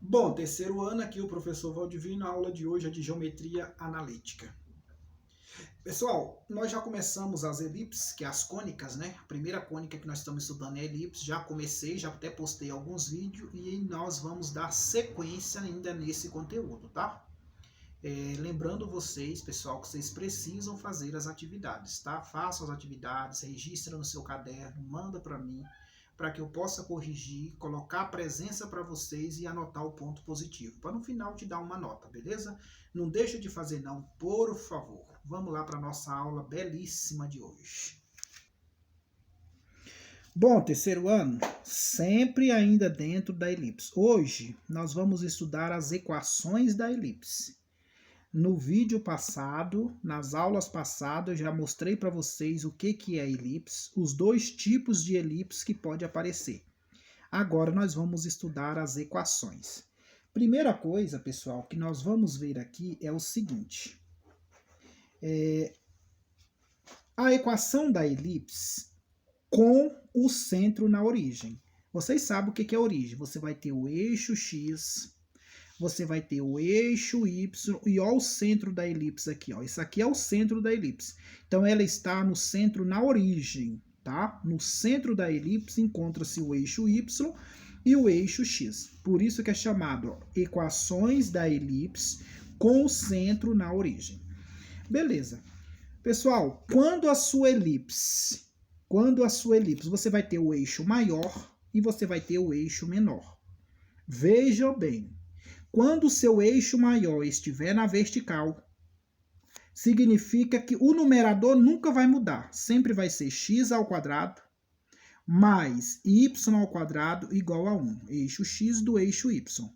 Bom, terceiro ano aqui, o professor Valdivino, a aula de hoje é de geometria analítica. Pessoal, nós já começamos as elipses, que é as cônicas, né? A primeira cônica que nós estamos estudando é a elipse, já comecei, já até postei alguns vídeos e nós vamos dar sequência ainda nesse conteúdo, tá? Lembrando vocês, pessoal, que vocês precisam fazer as atividades, tá? Façam as atividades, registra no seu caderno, manda para mim, para que eu possa corrigir, colocar a presença para vocês e anotar o ponto positivo, para no final te dar uma nota, beleza? Não deixa de fazer não, por favor. Vamos lá para a nossa aula belíssima de hoje. Bom, terceiro ano, sempre ainda dentro da elipse. Hoje nós vamos estudar as equações da elipse. No vídeo passado, nas aulas passadas, eu já mostrei para vocês o que é elipse, os dois tipos de elipse que pode aparecer. Agora nós vamos estudar as equações. Primeira coisa, pessoal, que nós vamos ver aqui é o seguinte. A equação da elipse com o centro na origem. Vocês sabem o que é a origem. Você vai ter o eixo x, você vai ter o eixo y, e ó o centro da elipse aqui, ó. Isso aqui é o centro da elipse. Então, ela está no centro na origem, tá? No centro da elipse encontra-se o eixo y e o eixo x. Por isso que é chamado, ó, equações da elipse com o centro na origem. Beleza. Pessoal, quando a sua elipse, você vai ter o eixo maior e você vai ter o eixo menor. Vejam bem. Quando o seu eixo maior estiver na vertical, significa que o numerador nunca vai mudar. Sempre vai ser x ao quadrado mais y ao quadrado igual a 1. Eixo x do eixo y.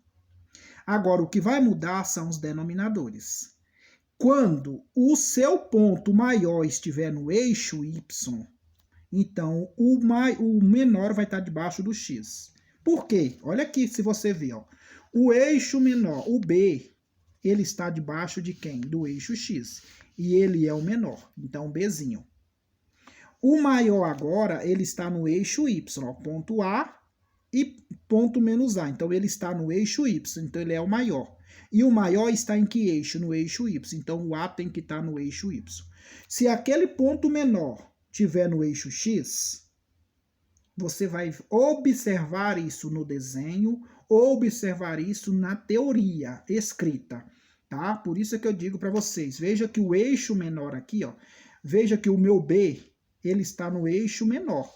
Agora, o que vai mudar são os denominadores. Quando o seu ponto maior estiver no eixo y, então o menor vai estar debaixo do x. Por quê? Olha aqui, se você ver, ó. O eixo menor, o B, ele está debaixo de quem? Do eixo X. E ele é o menor, então Bzinho. O maior agora, ele está no eixo Y, ó, ponto A e ponto menos A. Então, ele está no eixo Y, então ele é o maior. E o maior está em que eixo? No eixo Y. Então, o A tem que estar no eixo Y. Se aquele ponto menor estiver no eixo X, você vai observar isso no desenho, observar isso na teoria escrita, tá? Por isso é que eu digo para vocês, veja que o eixo menor aqui, ó, veja que o meu B, ele está no eixo menor.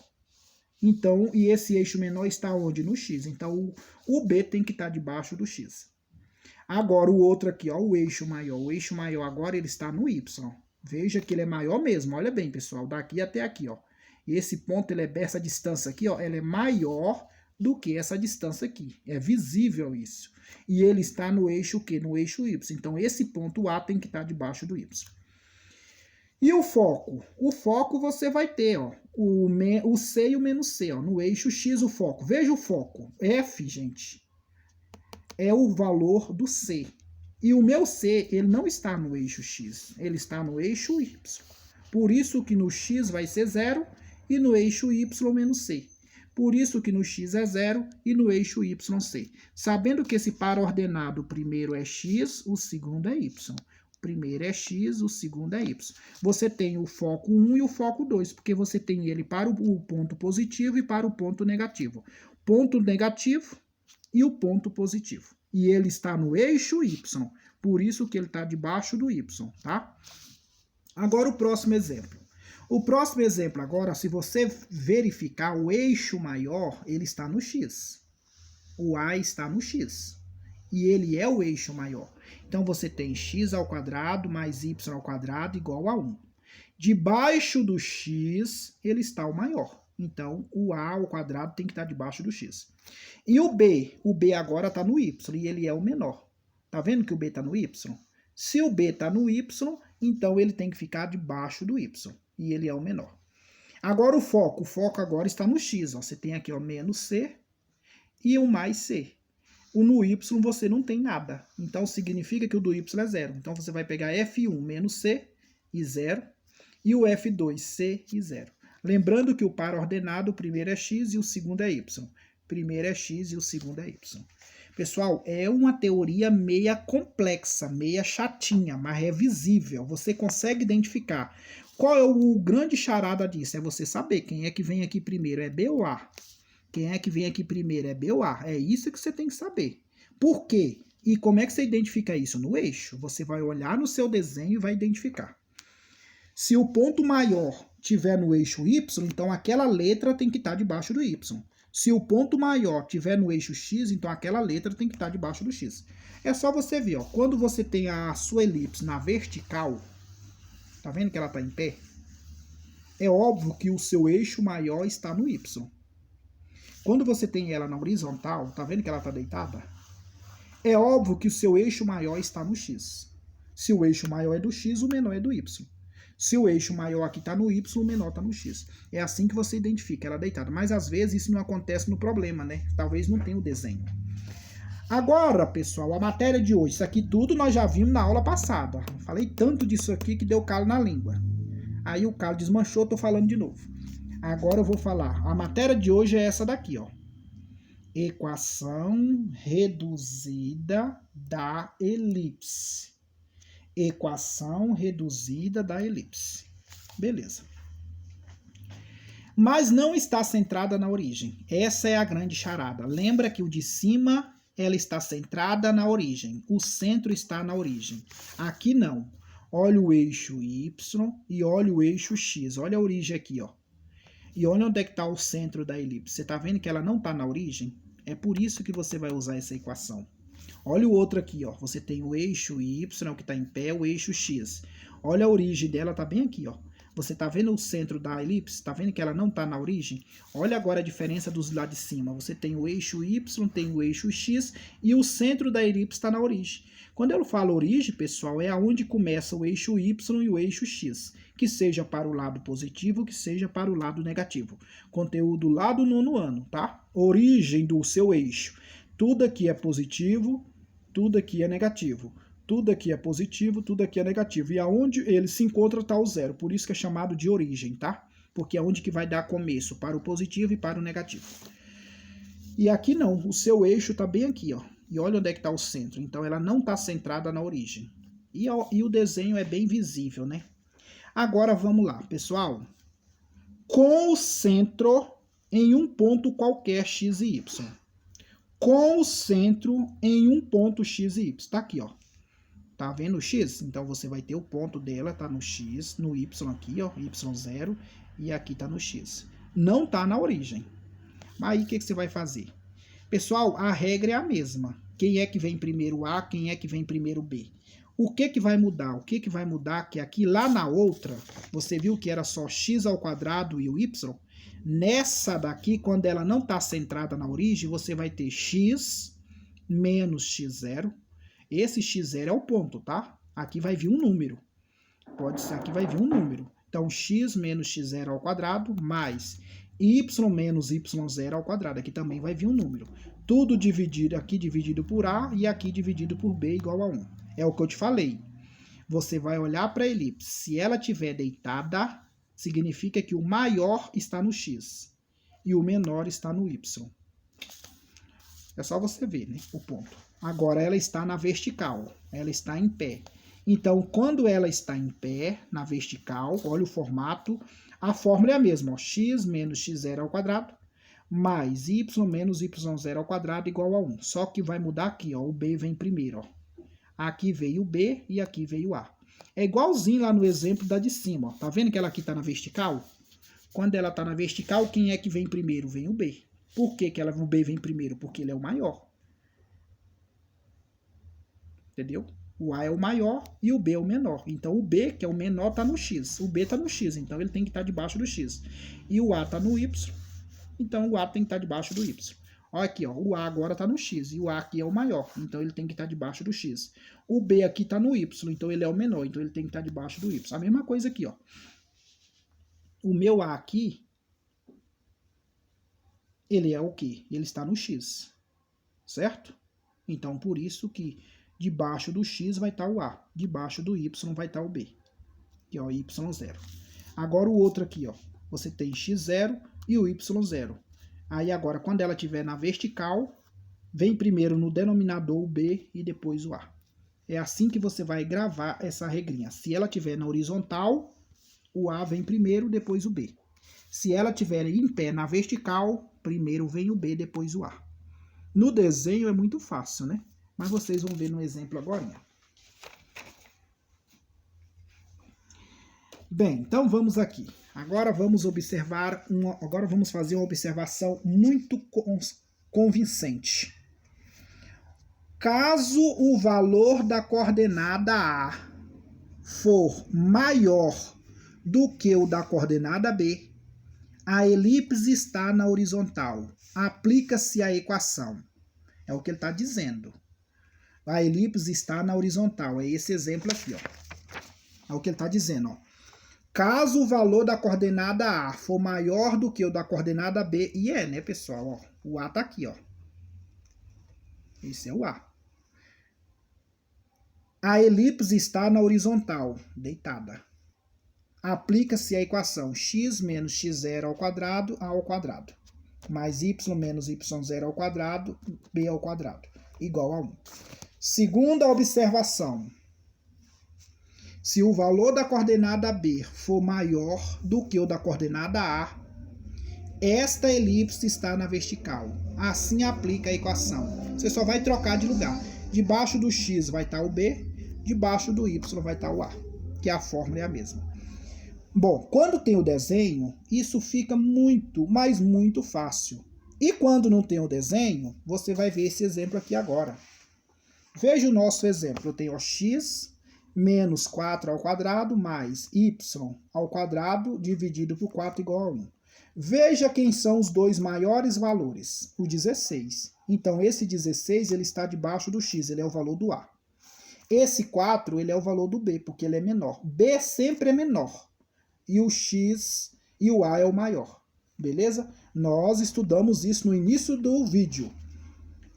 Então, e esse eixo menor está onde? No X. Então, o B tem que estar debaixo do X. Agora, o outro aqui, ó, o eixo maior agora ele está no Y. Veja que ele é maior mesmo, olha bem, pessoal, daqui até aqui, ó. E esse ponto, essa distância aqui, ó, ela é maior do que essa distância aqui. É visível isso. E ele está no eixo o quê? No eixo Y. Então, esse ponto A tem que estar debaixo do Y. E o foco? O foco você vai ter, ó, o C e o menos C, ó, no eixo X o foco. Veja o foco. F, gente, é o valor do C. E o meu C, ele não está no eixo X, ele está no eixo Y. Por isso que no X vai ser 0 e no eixo Y menos C. Por isso que no X é 0 e no eixo Y C. Sabendo que esse par ordenado, o primeiro é X, o segundo é Y. O primeiro é X, o segundo é Y. Você tem o foco 1 e o foco 2, porque você tem ele para o ponto positivo e para o ponto negativo. Ponto negativo e o ponto positivo. E ele está no eixo Y, por isso que ele está debaixo do Y, tá? Agora o próximo exemplo. O próximo exemplo agora, se você verificar o eixo maior, ele está no X. O A está no X. E ele é o eixo maior. Então, você tem x ao quadrado mais y ao quadrado igual a 1. Debaixo do x, ele está o maior. Então, o a ao quadrado tem que estar debaixo do x. E o b agora está no y e ele é o menor. Tá vendo que o b está no y? Se o b está no y, então ele tem que ficar debaixo do y. E ele é o menor. Agora o foco agora está no x. Ó. Você tem aqui ó, menos c e o mais c. O no y você não tem nada. Então significa que o do y é 0. Então você vai pegar f1 menos c e 0. E o f2, c e 0. Lembrando que o par ordenado, o primeiro é x e o segundo é y. primeiro é x e o segundo é y. Pessoal, é uma teoria meia complexa, meia chatinha, mas é visível. Você consegue identificar. Qual é o grande charada disso? É você saber quem é que vem aqui primeiro, é B ou A. Quem é que vem aqui primeiro, é B ou A. É isso que você tem que saber. Por quê? E como é que você identifica isso? No eixo. Você vai olhar no seu desenho e vai identificar. Se o ponto maior tiver no eixo Y, então aquela letra tem que estar debaixo do Y. Se o ponto maior tiver no eixo X, então aquela letra tem que estar debaixo do X. É só você ver, ó, quando você tem a sua elipse na vertical, tá vendo que ela está em pé? É óbvio que o seu eixo maior está no Y. Quando você tem ela na horizontal, tá vendo que ela está deitada? É óbvio que o seu eixo maior está no X. Se o eixo maior é do X, o menor é do Y. Se o eixo maior aqui está no Y, o menor está no X. É assim que você identifica ela deitada. Mas às vezes isso não acontece no problema, né? Talvez não tenha o desenho. Agora, pessoal, a matéria de hoje. Isso aqui tudo nós já vimos na aula passada. Falei tanto disso aqui que deu calo na língua. Aí o calo desmanchou, tô falando de novo. Agora eu vou falar. A matéria de hoje é essa daqui, ó. Equação reduzida da elipse. Equação reduzida da elipse. Beleza. Mas não está centrada na origem. Essa é a grande charada. Lembra que o de cima, ela está centrada na origem. O centro está na origem. Aqui não. Olha o eixo Y e olha o eixo X. Olha a origem aqui, ó. E olha onde é que está o centro da elipse. Você está vendo que ela não está na origem? É por isso que você vai usar essa equação. Olha o outro aqui, ó. Você tem o eixo Y, que está em pé, o eixo X. Olha a origem dela, tá bem aqui, ó. Você tá vendo o centro da elipse? Tá vendo que ela não tá na origem? Olha agora a diferença dos lá de cima. Você tem o eixo Y, tem o eixo X e o centro da elipse está na origem. Quando eu falo origem, pessoal, é aonde começa o eixo Y e o eixo X. Que seja para o lado positivo, que seja para o lado negativo. Conteúdo lá do 9º ano, tá? Origem do seu eixo. Tudo aqui é positivo, tudo aqui é negativo. Tudo aqui é positivo, tudo aqui é negativo. E aonde ele se encontra está o zero. Por isso que é chamado de origem, tá? Porque é onde que vai dar começo para o positivo e para o negativo. E aqui não, o seu eixo está bem aqui, ó. E olha onde é que está o centro. Então ela não está centrada na origem. E o desenho é bem visível, né? Agora vamos lá, pessoal. Com o centro em um ponto qualquer x e y. Com o centro em um ponto x e y. Tá aqui, ó. Tá vendo o x? Então você vai ter o ponto dela, tá no x, no y aqui, ó, y0, e aqui tá no x. Não tá na origem. Aí o que você vai fazer? Pessoal, a regra é a mesma. Quem é que vem primeiro A, quem é que vem primeiro B? O que vai mudar? O que vai mudar que aqui lá na outra, você viu que era só x ao quadrado e o y? Nessa daqui, quando ela não tá centrada na origem, você vai ter x menos x0. Esse x0 é o ponto, tá? Aqui vai vir um número. Pode ser, aqui vai vir um número. Então, x menos x0 ao quadrado mais y menos y0 ao quadrado. Aqui também vai vir um número. Tudo dividido, aqui dividido por a e aqui dividido por b igual a 1. É o que eu te falei. Você vai olhar para a elipse. Se ela estiver deitada, significa que o maior está no x e o menor está no y. É só você ver, né, o ponto. Agora ela está na vertical, ela está em pé. Então, quando ela está em pé, na vertical, olha o formato, a fórmula é a mesma, ó, x menos x0 ao quadrado, mais y menos y0 ao quadrado igual a 1. Só que vai mudar aqui, ó, o b vem primeiro. Ó. Aqui veio o b e aqui veio o a. É igualzinho lá no exemplo da de cima. Ó. Tá vendo que ela aqui está na vertical? Quando ela está na vertical, quem é que vem primeiro? Vem o b. Por que o b vem primeiro? Porque ele é o maior. Entendeu? O A é o maior e o B é o menor. Então, o B, que é o menor, está no X. O B está no X, então ele tem que estar debaixo do X. E o A está no Y, então o A tem que estar debaixo do Y. Olha aqui, ó, o A agora está no X e o A aqui é o maior, então ele tem que estar debaixo do X. O B aqui está no Y, então ele é o menor, então ele tem que estar debaixo do Y. A mesma coisa aqui, ó. O meu A aqui, ele é o quê? Ele está no X, certo? Então, por isso que debaixo do X vai estar o A. Debaixo do Y vai estar o B. Aqui, ó, Y0. Agora o outro aqui, ó. Você tem X0 e o Y0. Aí agora, quando ela estiver na vertical, vem primeiro no denominador o B e depois o A. É assim que você vai gravar essa regrinha. Se ela estiver na horizontal, o A vem primeiro, depois o B. Se ela estiver em pé na vertical, primeiro vem o B, depois o A. No desenho é muito fácil, né? Mas vocês vão ver no exemplo agora. Bem, então vamos aqui. Agora vamos fazer uma observação muito convincente. Caso o valor da coordenada A for maior do que o da coordenada B, a elipse está na horizontal. Aplica-se a equação. É o que ele está dizendo. A elipse está na horizontal. É esse exemplo aqui, ó. É o que ele está dizendo, ó. Caso o valor da coordenada A for maior do que o da coordenada B, e é, né, pessoal? Ó, o A está aqui, ó. Esse é o A. A elipse está na horizontal, deitada. Aplica-se a equação x menos x0 ao quadrado, A ao quadrado, mais y menos y0 ao quadrado, B ao quadrado, igual a 1. Segunda observação. Se o valor da coordenada B for maior do que o da coordenada A, esta elipse está na vertical. Assim aplica a equação. Você só vai trocar de lugar. Debaixo do x vai estar o B, debaixo do y vai estar o A, que a fórmula é a mesma. Bom, quando tem o desenho, isso fica muito, mas muito fácil. E quando não tem o desenho, você vai ver esse exemplo aqui agora. Veja o nosso exemplo. Eu tenho o x menos 4 ao quadrado mais y ao quadrado dividido por 4 igual a 1. Veja quem são os dois maiores valores. O 16. Então, esse 16 ele está debaixo do x, ele é o valor do A. Esse 4 ele é o valor do B, porque ele é menor. B sempre é menor. E o x e o A é o maior. Beleza? Nós estudamos isso no início do vídeo,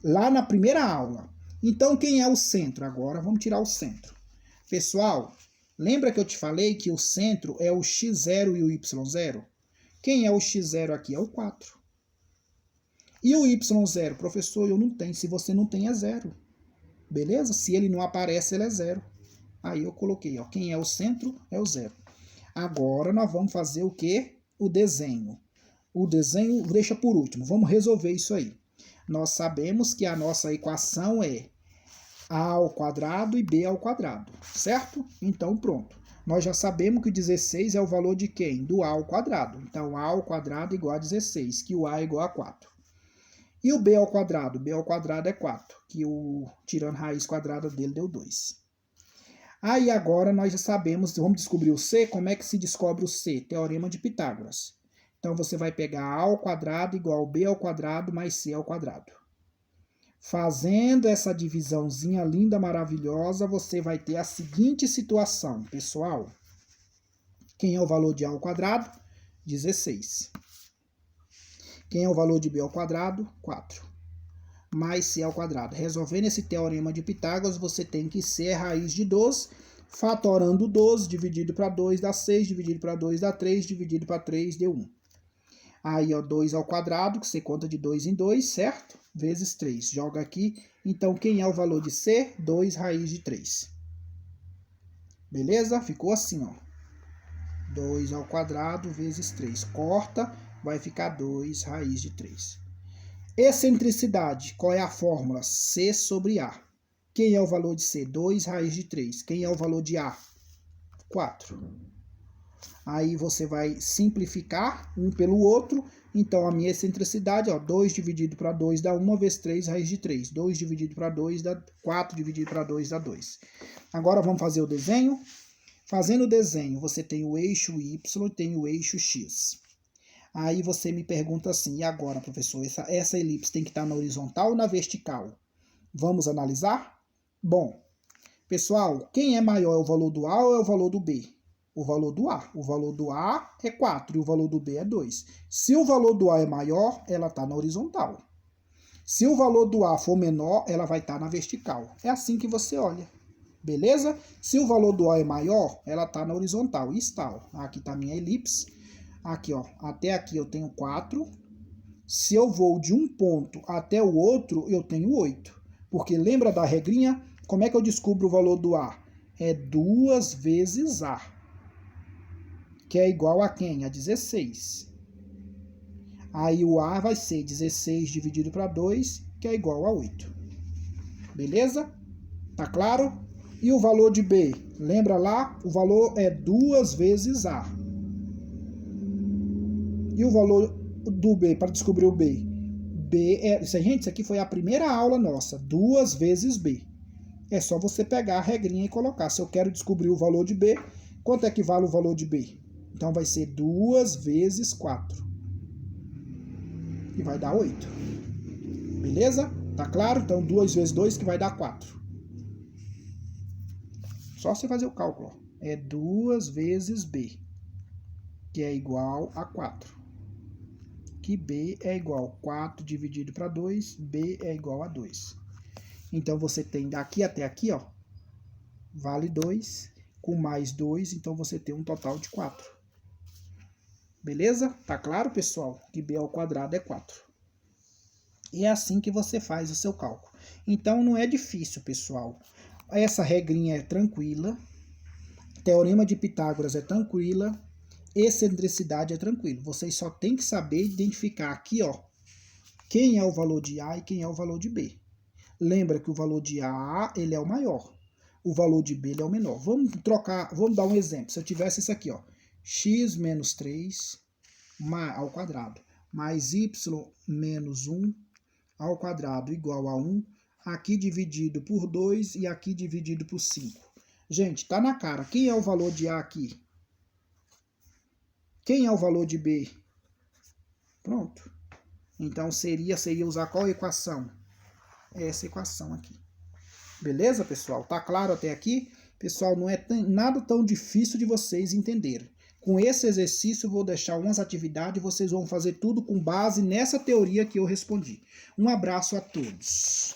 lá na primeira aula. Então, quem é o centro? Agora vamos tirar o centro. Pessoal, lembra que eu te falei que o centro é o x0 e o y0? Quem é o x0 aqui? É o 4. E o y0? Professor, eu não tenho. Se você não tem, é 0. Beleza? Se ele não aparece, ele é 0. Aí eu coloquei, ó, quem é o centro é o 0. Agora nós vamos fazer o quê? O desenho. O desenho deixa por último. Vamos resolver isso aí. Nós sabemos que a nossa equação é A ao quadrado e B ao quadrado, certo? Então pronto. Nós já sabemos que o 16 é o valor de quem? Do A ao quadrado. Então A ao quadrado é igual a 16, que o A é igual a 4. E o B ao quadrado? B ao quadrado é 4, que tirando a raiz quadrada dele deu 2. Aí agora nós já sabemos, vamos descobrir o C. Como é que se descobre o C? Teorema de Pitágoras. Então você vai pegar A ao quadrado igual a B ao quadrado mais C ao quadrado. Fazendo essa divisãozinha linda, maravilhosa, você vai ter a seguinte situação, pessoal. Quem é o valor de A ao quadrado? 16. Quem é o valor de B ao quadrado? 4. Mais C ao quadrado. Resolvendo esse teorema de Pitágoras, você tem que ser raiz de 12, fatorando 12, dividido para 2 dá 6, dividido para 2 dá 3, dividido para 3 deu 1. Aí, ó, 2 ao quadrado, que você conta de 2 em 2, certo? Vezes 3. Joga aqui. Então, quem é o valor de C? 2 raiz de 3. Beleza? Ficou assim, ó. 2 ao quadrado vezes 3. Corta, vai ficar 2 raiz de 3. Excentricidade. Qual é a fórmula? C sobre A. Quem é o valor de C? 2 raiz de 3. Quem é o valor de A? 4. Aí você vai simplificar um pelo outro. Então, a minha excentricidade, ó, 2 dividido para 2 dá 1 vezes 3 raiz de 3. 2 dividido para 2 dá 4, dividido para 2 dá 2. Agora vamos fazer o desenho. Fazendo o desenho, você tem o eixo Y e tem o eixo X. Aí você me pergunta assim, e agora, professor, essa elipse tem que estar na horizontal ou na vertical? Vamos analisar? Bom, pessoal, quem é maior, é o valor do A ou é o valor do B? O valor do A. O valor do A é 4 e o valor do B é 2. Se o valor do A é maior, ela está na horizontal. Se o valor do A for menor, ela vai estar na vertical. É assim que você olha. Beleza? Se o valor do A é maior, ela está na horizontal. E está, ó. Aqui está a minha elipse. Aqui, ó. Até aqui eu tenho 4. Se eu vou de um ponto até o outro, eu tenho 8. Porque lembra da regrinha? Como é que eu descubro o valor do A? É 2 vezes A, que é igual a quem? A 16. Aí o A vai ser 16 dividido para 2, que é igual a 8. Beleza? Tá claro? E o valor de B? Lembra lá? O valor é 2 vezes A. E o valor do B, para descobrir o B? B é... Gente, isso aqui foi a primeira aula nossa. 2 vezes B. É só você pegar a regrinha e colocar. Se eu quero descobrir o valor de B, quanto é que vale o valor de B? Então vai ser 2 vezes 4. E vai dar 8. Beleza? Tá claro? Então 2 vezes 2 que vai dar 4. Só você fazer o cálculo. É 2 vezes B, que é igual a 4. Que B é igual a 4 dividido para 2, B é igual a 2. Então você tem daqui até aqui, ó, vale 2, com mais 2, então você tem um total de 4. Beleza? Tá claro, pessoal? Que B ao quadrado é 4. E é assim que você faz o seu cálculo. Então não é difícil, pessoal. Essa regrinha é tranquila. Teorema de Pitágoras é tranquila. Excentricidade é tranquilo. Vocês só tem que saber identificar aqui, ó, quem é o valor de A e quem é o valor de B. Lembra que o valor de A, ele é o maior. O valor de B, ele é o menor. Vamos trocar, vamos dar um exemplo. Se eu tivesse isso aqui, ó, x menos 3 ao quadrado, mais y menos 1 ao quadrado igual a 1, aqui dividido por 2 e aqui dividido por 5. Gente, tá na cara. Quem é o valor de A aqui? Quem é o valor de B? Pronto. Então seria usar qual equação? Essa equação aqui. Beleza, pessoal? Tá claro até aqui? Pessoal, não é nada tão difícil de vocês entenderem. Com esse exercício, eu vou deixar umas atividades e vocês vão fazer tudo com base nessa teoria que eu respondi. Um abraço a todos.